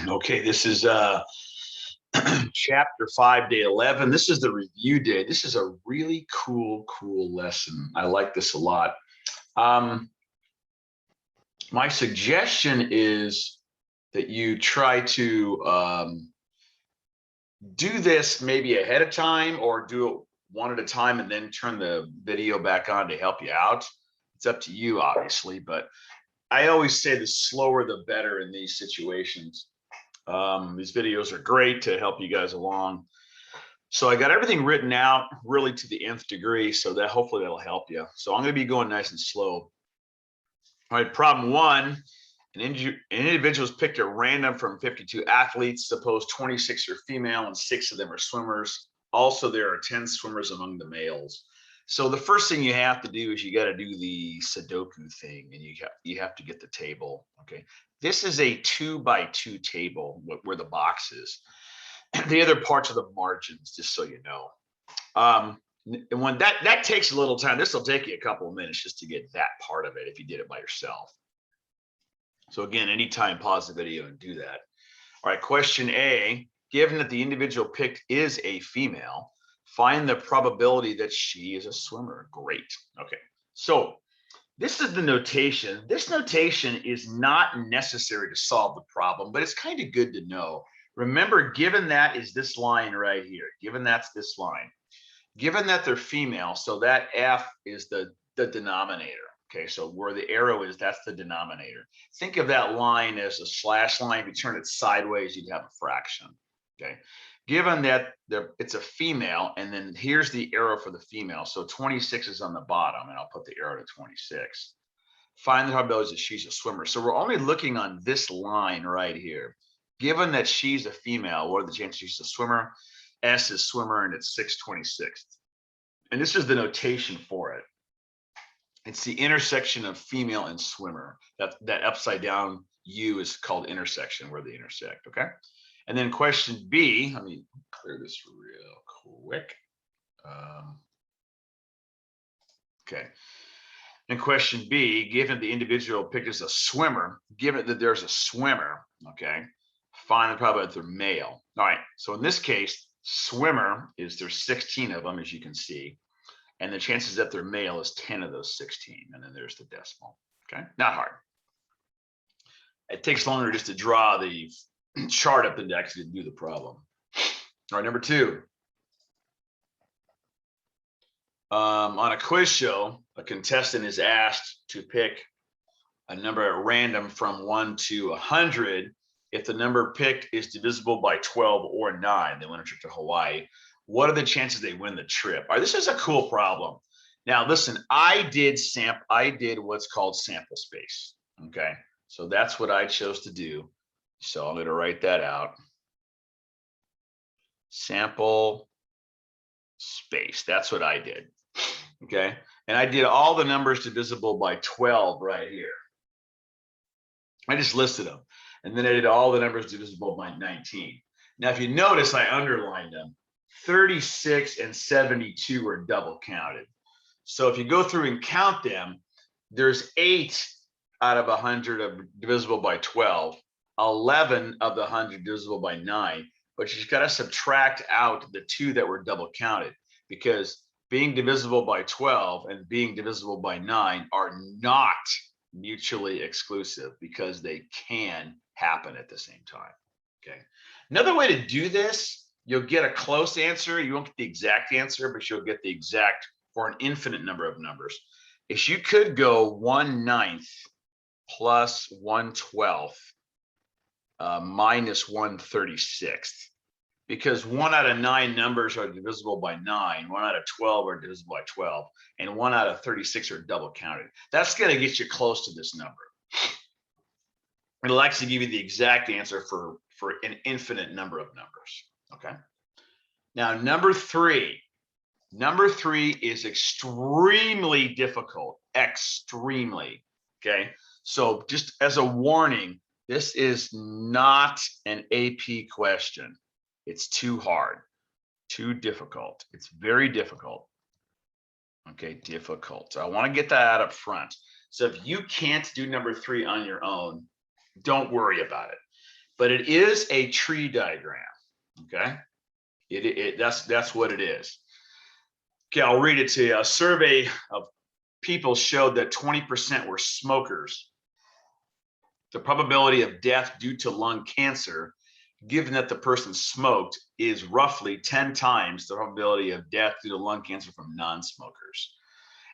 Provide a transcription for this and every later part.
Okay, this is chapter 5, day 11. This is the review day. This is a really cool lesson. I like this a lot. My suggestion is that you try to do this maybe ahead of time or do it one at a time and then turn the video back on to help you out. It's up to you, obviously, but I always say the slower the better in these situations. These videos are great to help you guys along. So I got everything written out really to the nth degree, so that hopefully that'll help you. So I'm going to be going nice and slow. All right, problem one, an individual is picked at random from 52 athletes. Suppose 26 are female and 6 of them are swimmers. Also, there are 10 swimmers among the males. So the first thing you have to do is you got to do the Sudoku thing, and you have to get the table. Okay, this is a 2x2 table where the box is. The other parts are the margins, just so you know. And when that takes a little time. This will take you a couple of minutes just to get that part of it if you did it by yourself. So again, anytime, pause the video and do that. All right, question A, given that the individual picked is a female, find the probability that she is a swimmer. Great. Okay, so this is the notation. This notation is not necessary to solve the problem, but it's kind of good to know. Remember, given that is this line right here, given that's this line, given that they're female, so that F is the denominator. Okay, so where the arrow is, that's the denominator. Think of that line as a slash line. If you turn it sideways, you'd have a fraction. Okay, given that it's a female, and then here's the arrow for the female. So 26 is on the bottom, and I'll put the arrow to 26. Find the probability that she's a swimmer. So we're only looking on this line right here. Given that she's a female, what are the chances she's a swimmer? S is swimmer, and it's 6/26. And this is the notation for it. It's the intersection of female and swimmer. That upside down U is called intersection, where they intersect. Okay. And then question B, let me clear this real quick. Okay. And question B, given the individual picked as a swimmer, given that there's a swimmer, okay, find the probability that they're male. All right. So in this case, swimmer is there's 16 of them, as you can see. And the chances that they're male is 10 of those 16. And then there's the decimal. Okay, not hard. It takes longer just to draw the chart up than to actually do the problem. All right, number 2. On a quiz show, a contestant is asked to pick a number at random from 1 to 100. If the number picked is divisible by 12 or 9, they went a trip to Hawaii. What are the chances they win the trip? All right, this is a cool problem. Now, listen, I did what's called sample space. Okay, so that's what I chose to do. So I'm going to write that out. Sample space. That's what I did. Okay, and I did all the numbers divisible by 12 right here. I just listed them, and then I did all the numbers divisible by 19. Now, if you notice, I underlined them. 36 and 72 are double counted. So if you go through and count them, there's 8 out of 100 of divisible by 12, 11 of the 100 divisible by 9, but you've got to subtract out the 2 that were double counted, because being divisible by 12 and being divisible by 9 are not mutually exclusive, because they can happen at the same time. Okay. Another way to do this, you'll get a close answer. You won't get the exact answer, but you'll get the exact for an infinite number of numbers. Is you could go 1/9 plus 1/12 minus 1/36, because 1 out of 9 numbers are divisible by 9, 1 out of 12 are divisible by 12, and 1 out of 36 are double counted. That's going to get you close to this number. It'll actually give you the exact answer for an infinite number of numbers. Okay. Now, number 3. Number 3 is extremely difficult. Extremely. Okay. So just as a warning, this is not an AP question. It's too hard, too difficult. It's very difficult. Okay, difficult. So I want to get that out up front. So if you can't do number 3 on your own, don't worry about it. but it is a tree diagram. Okay, that's what it is. Okay, I'll read it to you. A survey of people showed that 20% were smokers. The probability of death due to lung cancer, given that the person smoked, is roughly 10 times the probability of death due to lung cancer from non-smokers.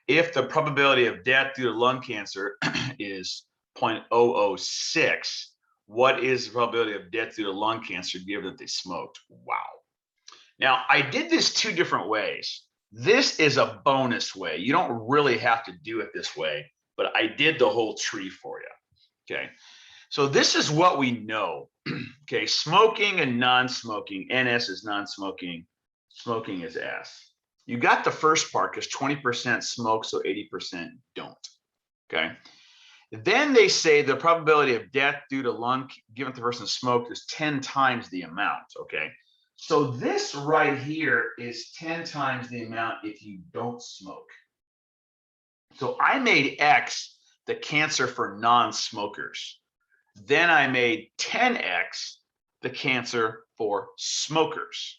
If the probability of death due to lung cancer is 0.006, what is the probability of death due to lung cancer given that they smoked? Wow. Now, I did this two different ways. This is a bonus way. You don't really have to do it this way, but I did the whole tree for you. Okay. So this is what we know. Okay. Smoking and non-smoking. NS is non-smoking. Smoking is S. You got the first part because 20% smoke, so 80% don't. Okay. Then they say the probability of death due to lung, given the person smoked, is 10 times the amount. Okay. So this right here is 10 times the amount if you don't smoke. So I made X the cancer for non-smokers. Then I made 10X the cancer for smokers.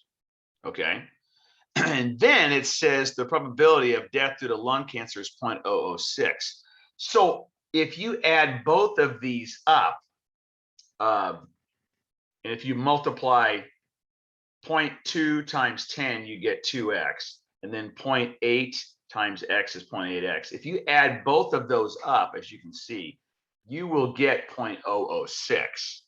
Okay. And then it says the probability of death due to lung cancer is 0.006. So if you add both of these up, and if you multiply 0.2 times 10, you get 2x, and then 0.8 times x is 0.8x. If you add both of those up, as you can see, you will get 0.006.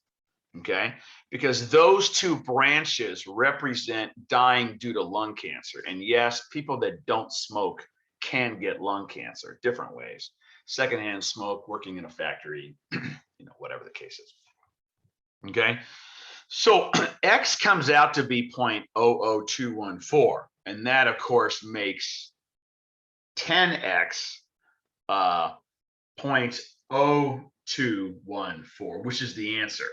Okay, because those two branches represent dying due to lung cancer. And yes, people that don't smoke can get lung cancer different ways. Secondhand smoke, working in a factory, whatever the case is. Okay, so X comes out to be 0.00214, and that of course makes 10X 0.0214, which is the answer.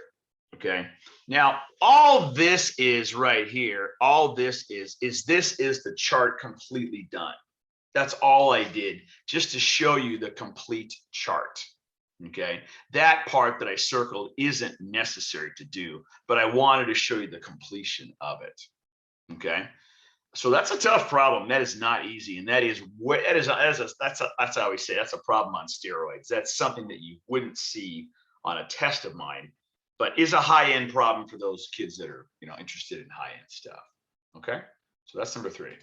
Okay, now all this is right here, all this is the chart completely done. That's all I did, just to show you the complete chart. Okay, that part that I circled isn't necessary to do, but I wanted to show you the completion of it. Okay, so that's a tough problem. That is not easy, and that's how I always say that's a problem on steroids. That's something that you wouldn't see on a test of mine, but is a high-end problem for those kids that are interested in high-end stuff. Okay, so that's number 3.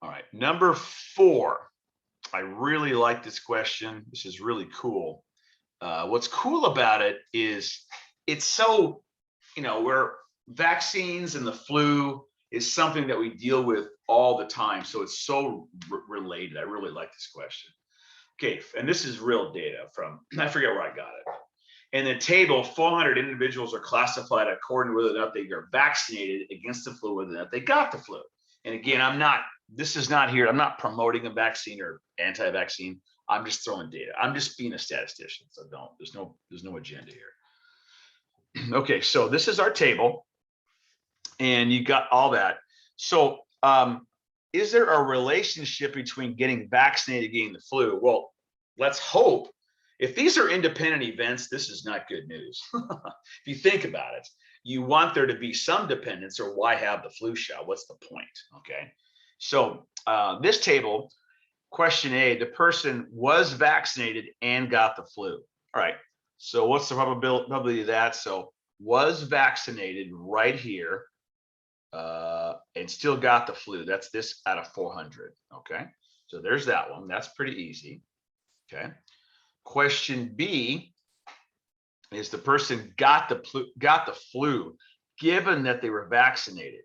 All right, number 4. I really like this question. This is really cool. What's cool about it is it's so, where vaccines and the flu is something that we deal with all the time. So it's so related. I really like this question. Okay, and this is real data from, I forget where I got it. In the table, 400 individuals are classified according to whether or not they are vaccinated against the flu, whether or not they got the flu. And again, I'm not promoting a vaccine or anti-vaccine. I'm just throwing data. I'm just being a statistician. So there's no agenda here. Okay, so this is our table, and you got all that. So is there a relationship between getting vaccinated and getting the flu? Well, let's hope. If these are independent events, this is not good news. If you think about it, you want there to be some dependence, or why have the flu shot? What's the point? Okay. So this table, question A, the person was vaccinated and got the flu. All right. So what's the probability of that? So was vaccinated right here and still got the flu. That's this out of 400. Okay. So there's that one. That's pretty easy. Okay. Question B is the person got the flu given that they were vaccinated.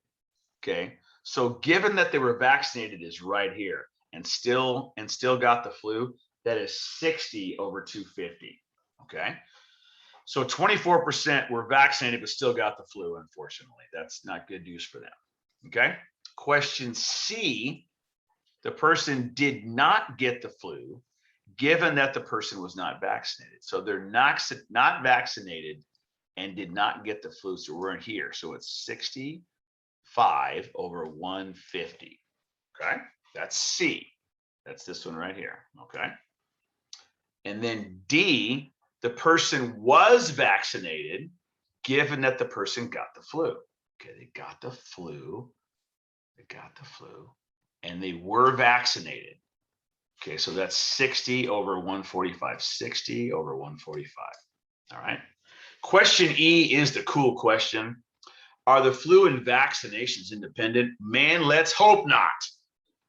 Okay. So given that they were vaccinated is right here, and still got the flu, that is 60 over 250. Okay. So 24% were vaccinated but still got the flu, unfortunately. That's not good news for them. Okay. Question C, the person did not get the flu given that the person was not vaccinated. So they're not vaccinated and did not get the flu, so we're in here. So it's 65 over 150. Okay, that's C. That's this one right here. Okay. And then D, the person was vaccinated, given that the person got the flu. Okay, they got the flu, and they were vaccinated. Okay, so that's 60 over 145, 60 over 145. All right. Question E is the cool question. Are the flu and vaccinations independent? Man, let's hope not.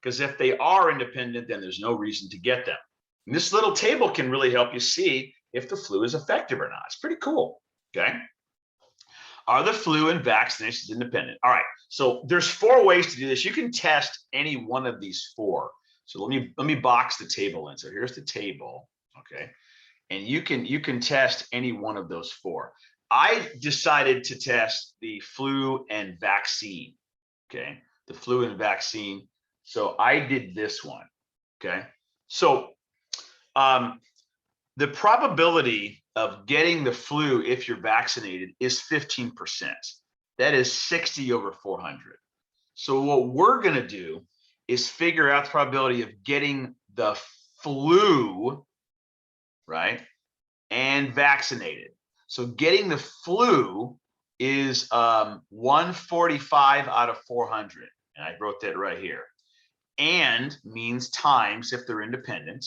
Because if they are independent, then there's no reason to get them. And this little table can really help you see if the flu is effective or not. It's pretty cool. Okay. Are the flu and vaccinations independent? All right. So there's 4 ways to do this. You can test any one of these 4. So let me box the table in. So here's the table. Okay. And you can test any one of those 4. I decided to test the flu and vaccine. Okay. The flu and vaccine. So I did this one. Okay. So the probability of getting the flu if you're vaccinated is 15%. That is 60 over 400. So what we're going to do is figure out the probability of getting the flu, right, and vaccinated. So getting the flu is 145 out of 400. And I wrote that right here. And means times if they're independent.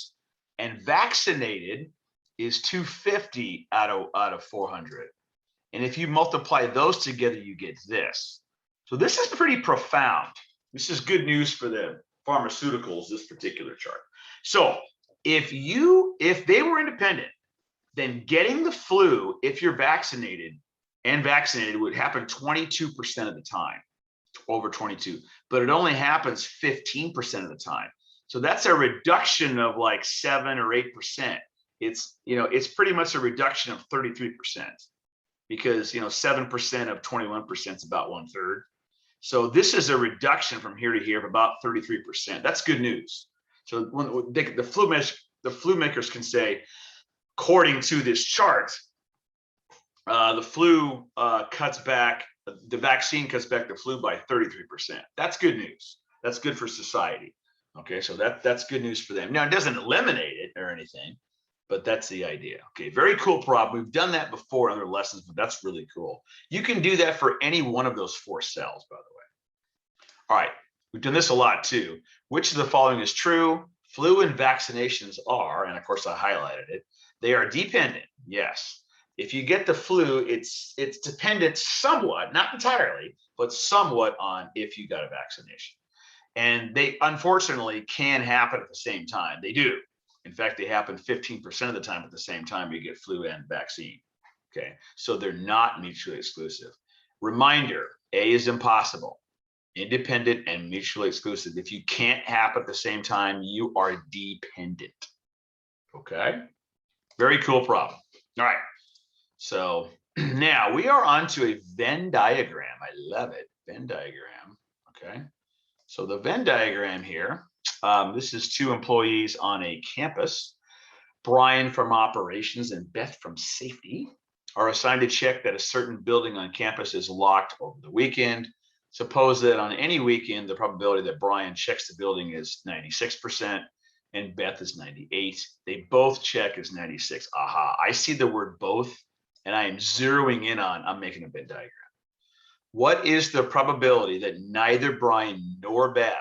And vaccinated is 250 out of 400. And if you multiply those together, you get this. So this is pretty profound. This is good news for the pharmaceuticals, this particular chart. So if they were independent, then getting the flu, if you're vaccinated would happen 22% of the time, over 22, but it only happens 15% of the time. So that's a reduction of like 7 or 8%. It's pretty much a reduction of 33%, because 7% of 21% is about 1/3. So this is a reduction from here to here of about 33%. That's good news. So when the flu makers can say, according to this chart, the flu cuts back, the vaccine cuts back the flu by 33%. That's good news. That's good for society. Okay, so that's good news for them. Now, it doesn't eliminate it or anything, but that's the idea. Okay, very cool problem. We've done that before in other lessons, but that's really cool. You can do that for any one of those 4 cells, by the way. All right, we've done this a lot too. Which of the following is true? Flu and vaccinations are, and of course I highlighted it, they are dependent. Yes. If you get the flu, it's dependent somewhat, not entirely, but somewhat on if you got a vaccination. And they unfortunately can happen at the same time. They do. In fact, they happen 15% of the time at the same time you get flu and vaccine. Okay, so they're not mutually exclusive. Reminder, A is impossible. Independent and mutually exclusive. If you can't happen at the same time, you are dependent. Okay, very cool problem. All right, so now we are on to a Venn diagram. I love it, Venn diagram. Okay, so the Venn diagram here, this is 2 employees on a campus. Brian from operations and Beth from safety are assigned to check that a certain building on campus is locked over the weekend. Suppose that on any weekend, the probability that Brian checks the building is 96% and Beth is 98. They both check as 96. Aha, I see the word both, and I am zeroing in on, I'm making a Venn diagram. What is the probability that neither Brian nor Beth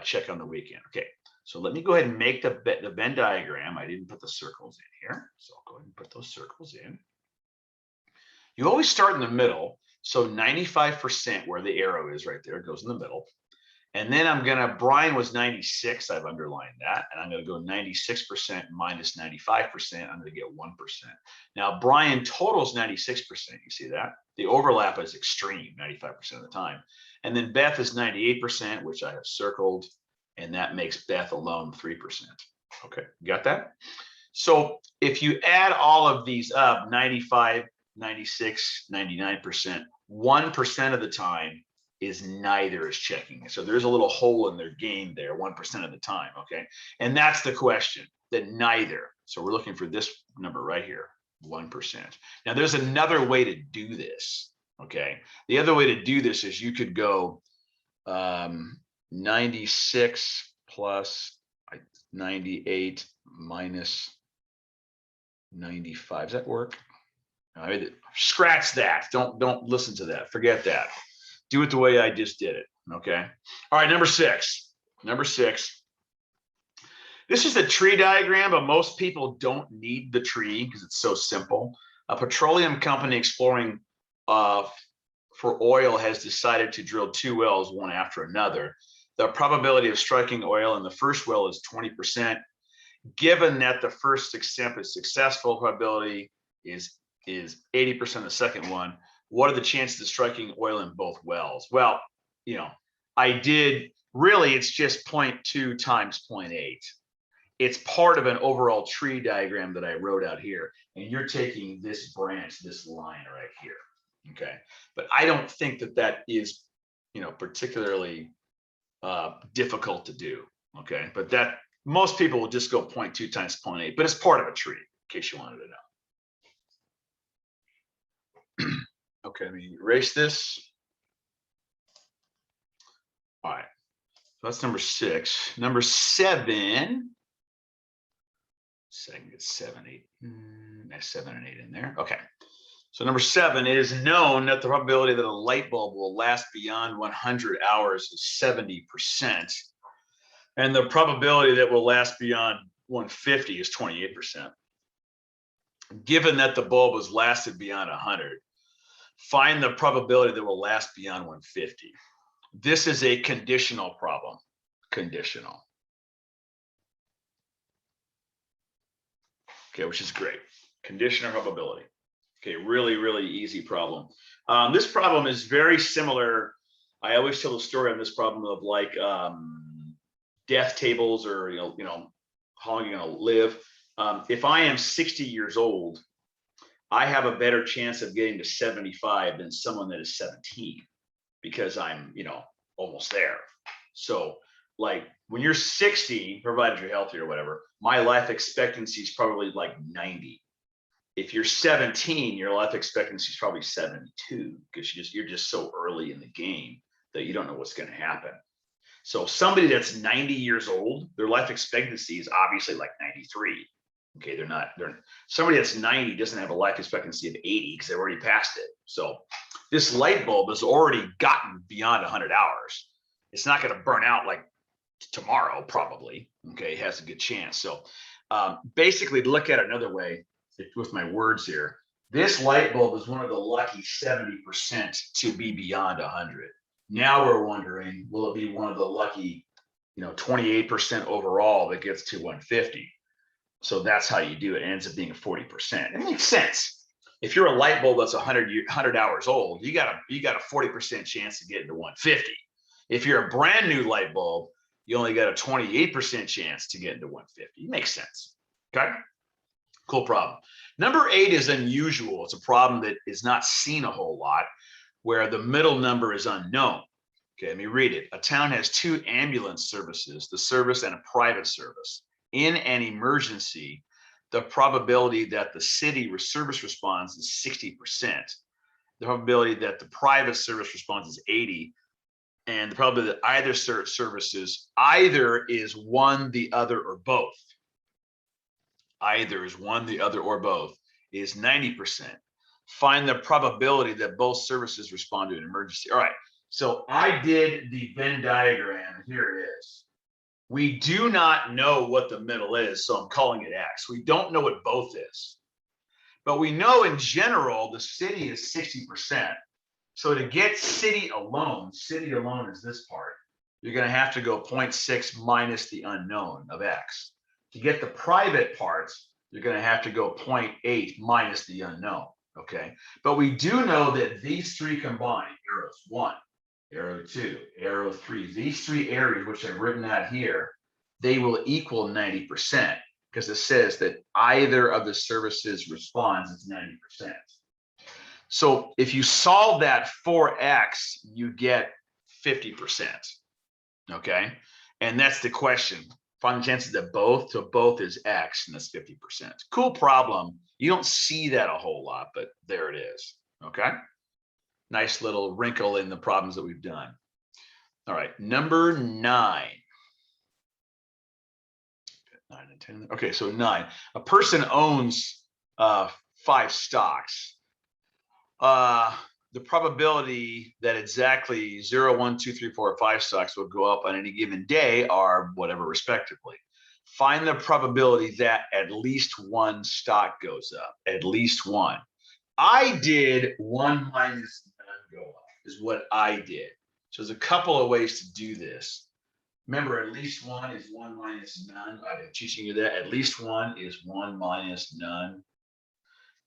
check on the weekend? Okay, so let me go ahead and make the Venn diagram. I didn't put the circles in here, so I'll go ahead and put those circles in. You always start in the middle. So 95%, where the arrow is right there, goes in the middle. And then Brian was 96, I've underlined that, and I'm gonna go 96% minus 95%, I'm gonna get 1%. Now, Brian totals 96%, you see that? The overlap is extreme, 95% of the time. And then Beth is 98%, which I have circled, and that makes Beth alone 3%. Okay, got that? So if you add all of these up, 95, 96, 99%, 1% of the time is neither is checking. So there's a little hole in their game there, 1% of the time, okay? And that's the question, that neither. So we're looking for this number right here, 1%. Now there's another way to do this, okay? The other way to do this is you could go 96 plus 98 minus 95. Does that work? All right, scratch that. Don't listen to that. Forget that. Do it the way I just did it. Okay. All right, number 6. Number 6. This is the tree diagram, but most people don't need the tree because it's so simple. A petroleum company exploring for oil has decided to drill 2 wells, one after another. The probability of striking oil in the first well is 20%. Given that the first attempt is successful, probability is 80% the second one. What are the chances of striking oil in both wells? Well, I did really, it's just 0.2 times 0.8. It's part of an overall tree diagram that I wrote out here. And you're taking this branch, this line right here. Okay. But I don't think that is, particularly difficult to do. Okay. But that most people will just go 0.2 times 0.8, but it's part of a tree, in case you wanted to know. Okay, let me erase this. All right, so that's number 6. Number 7. So I can get 7, 8. That's 7 and 8 in there. Okay. So number 7, it is known that the probability that a light bulb will last beyond 100 hours is 70%. And the probability that will last beyond 150 is 28%. Given that the bulb has lasted beyond 100, find the probability that will last beyond 150. This is a conditional problem. Conditional. Okay, which is great. Conditional probability. Okay, really, really easy problem. This problem is very similar. I always tell the story on this problem of like death tables, or how long you're going to live. If I am 60 years old, I have a better chance of getting to 75 than someone that is 17, because I'm almost there. So like when you're 60, provided you're healthy or whatever, my life expectancy is probably like 90. If you're 17, your life expectancy is probably 72, because you're just so early in the game that you don't know what's going to happen. So somebody that's 90 years old, their life expectancy is obviously like 93. Okay, somebody that's 90 doesn't have a life expectancy of 80 because they've already passed it. So this light bulb has already gotten beyond 100 hours. It's not going to burn out like tomorrow, probably. Okay, it has a good chance. So basically, to look at it another way, with my words here, this light bulb is one of the lucky 70% to be beyond 100. Now we're wondering, will it be one of the lucky 28% overall that gets to 150? So that's how you do it. It ends up being 40%. It makes sense. If you're a light bulb that's 100 hours old, you got a 40% chance to get into 150. If you're a brand new light bulb, you only got a 28% chance to get into 150. It makes sense. Okay. Cool problem. Number 8 is unusual. It's a problem that is not seen a whole lot, where the middle number is unknown. Okay, let me read it. A town has 2 ambulance services, the service and a private service. In an emergency, the probability that the city service responds is 60%. The probability that the private service responds is 80%. And the probability that either services either is one, the other, or both. Either is one, the other, or both is 90%. Find the probability that both services respond to an emergency. All right, so I did the Venn diagram. Here it is. We do not know what the middle is, so I'm calling it X. We don't know what both is. But we know in general the city is 60%. So to get city alone is this part. You're going to have to go 0.6 minus the unknown of X. To get the private parts, you're going to have to go 0.8 minus the unknown. Okay. But we do know that these 3 combined, arrows 1, arrow 2, arrow 3, these 3 areas, which I've written out here, they will equal 90%, because it says that either of the services responds is 90%. So if you solve that for X, you get 50%. Okay. And that's the question. Find the chances that both is X, and that's 50%. Cool problem. You don't see that a whole lot, but there it is. Okay. Nice little wrinkle in the problems that we've done. All right. Number 9. 9 and 10. Okay. So 9. A person owns 5 stocks. The probability that exactly 0, 1, 2, 3, 4, 5 stocks will go up on any given day are whatever respectively. Find the probability that at least one stock goes up, at least one. I did 1 minus none go up is what I did. So there's a couple of ways to do this. Remember, at least one is 1 minus none. I've been teaching you that. At least one is 1 minus none.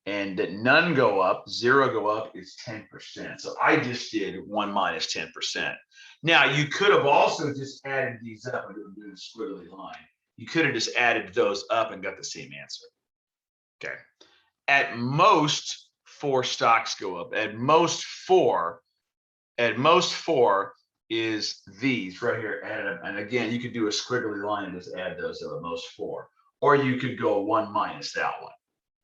And that none go up, 0 go up is 10%. So I just did 1 minus 10%. Now, you could have also just added these up and doing a squiggly line. You could have just added those up and got the same answer. Okay. At most, 4 stocks go up. At most 4 is these right here added up. And again, you could do a squiggly line and just add those up at most 4. Or you could go 1 minus that one,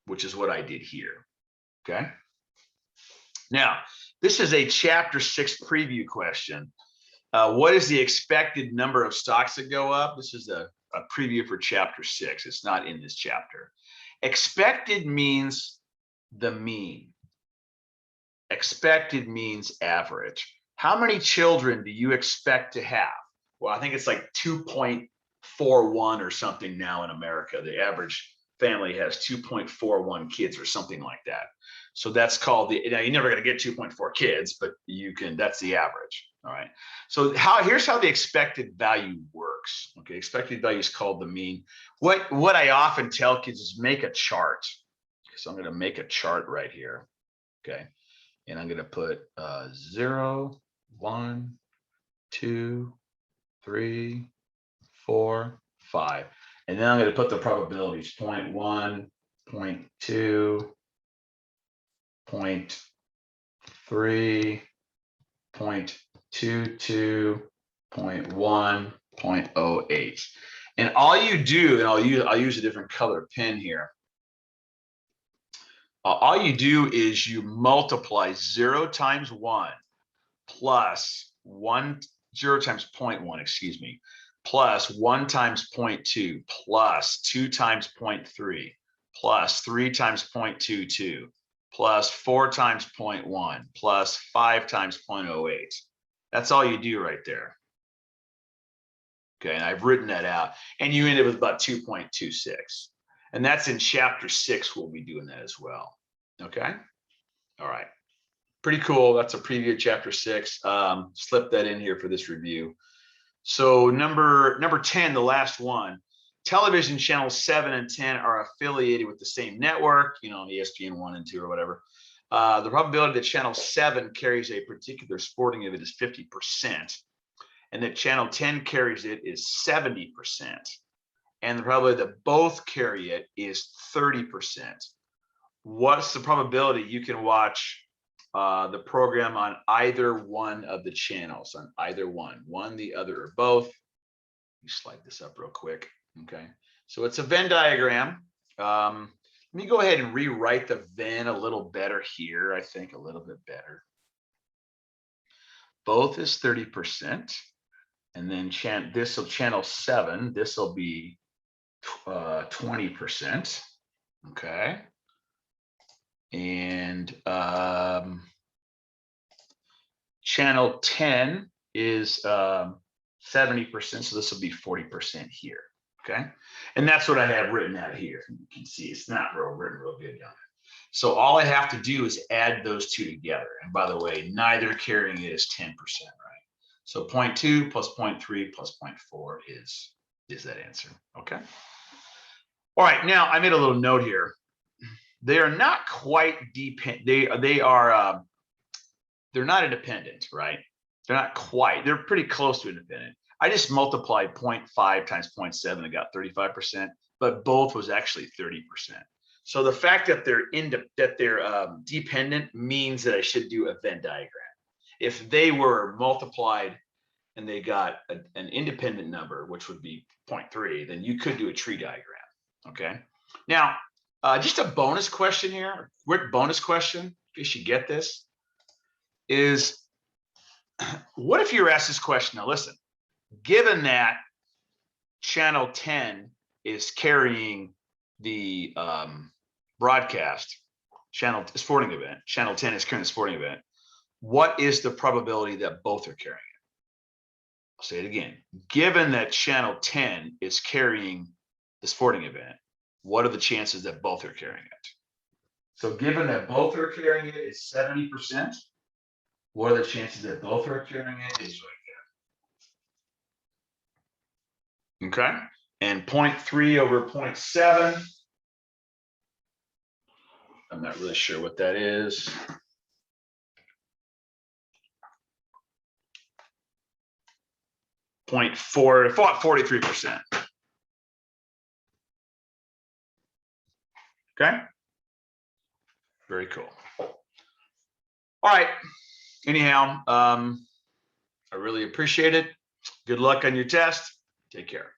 which is what I did here. Okay. Now, this is a chapter 6 preview question. What is the expected number of stocks that go up? This is a preview for chapter 6. It's not in this chapter. Expected means the mean. Expected means average. How many children do you expect to have? Well, I think it's like 2.41 or something now in America. The average family has 2.41 kids or something like that. So that's called the, now you're never going to get 2.4 kids, but you can, that's the average. All right. So here's how the expected value works. Okay. Expected value is called the mean. What I often tell kids is make a chart. So I'm going to make a chart right here. Okay. And I'm going to put 0, 1, 2, 3, 4, 5. And then I'm going to put the probabilities 0.1, 0.2, 0.3, 0.22, 0.1, 0.08. And all you do, and I'll use a different color pen here. All you do is you multiply 0 times 1 plus 0 times 0.1, excuse me, plus 1 times 0.2 plus 2 times 0.3 plus 3 times 0.22 plus 4 times 0.1 plus 5 times 0.08. That's all you do right there. Okay, and I've written that out, and you end up with about 2.26. And that's in chapter 6, we'll be doing that as well. Okay, all right. Pretty cool. That's a preview of chapter 6. Slip that in here for this review. So number 10, the last one, television channels 7 and 10 are affiliated with the same network, you know, ESPN 1 and 2 or whatever. The probability that channel 7 carries a particular sporting event is 50%, and that channel 10 carries it is 70%. And the probability that both carry it is 30%. What's the probability you can watch the program on either one of the channels, on either one, the other, or both? Let me slide this up real quick. Okay, so it's a Venn diagram. Let me go ahead and rewrite the Venn a little better here. I think a little bit better. Both is 30%, and then this will channel 7. This will be 20%. Okay, and channel 10 is 70%, so this will be 40% here. Okay, and that's what I have written out here. You can see it's not written real good down there. So all I have to do is add those two together. And by the way, neither carrying it is 10%, right? So 0.2 plus 0.3 plus 0.4 is that answer. Okay. All right, now I made a little note here. They are not quite dependent. They're not independent, right? They're not quite. They're pretty close to independent. I just multiplied 0.5 times 0.7 and got 35%, but both was actually 30%. So the fact that they're dependent means that I should do a Venn diagram. If they were multiplied and they got an independent number, which would be 0.3, then you could do a tree diagram. Okay. Now, just a bonus question here, a quick bonus question, in case you get this, is what if you're asked this question? Now, listen, given that channel 10 is carrying the broadcast, sporting event, channel 10 is carrying a sporting event, what is the probability that both are carrying it? I'll say it again. Given that channel 10 is carrying the sporting event, what are the chances that both are carrying it? So given that both are carrying it is 70%, what are the chances that both are carrying it is right there. Okay. And 0.3 over 0.7. I'm not really sure what that is. 0.4, 43%. Okay. Very cool. All right. Anyhow, I really appreciate it. Good luck on your test. Take care.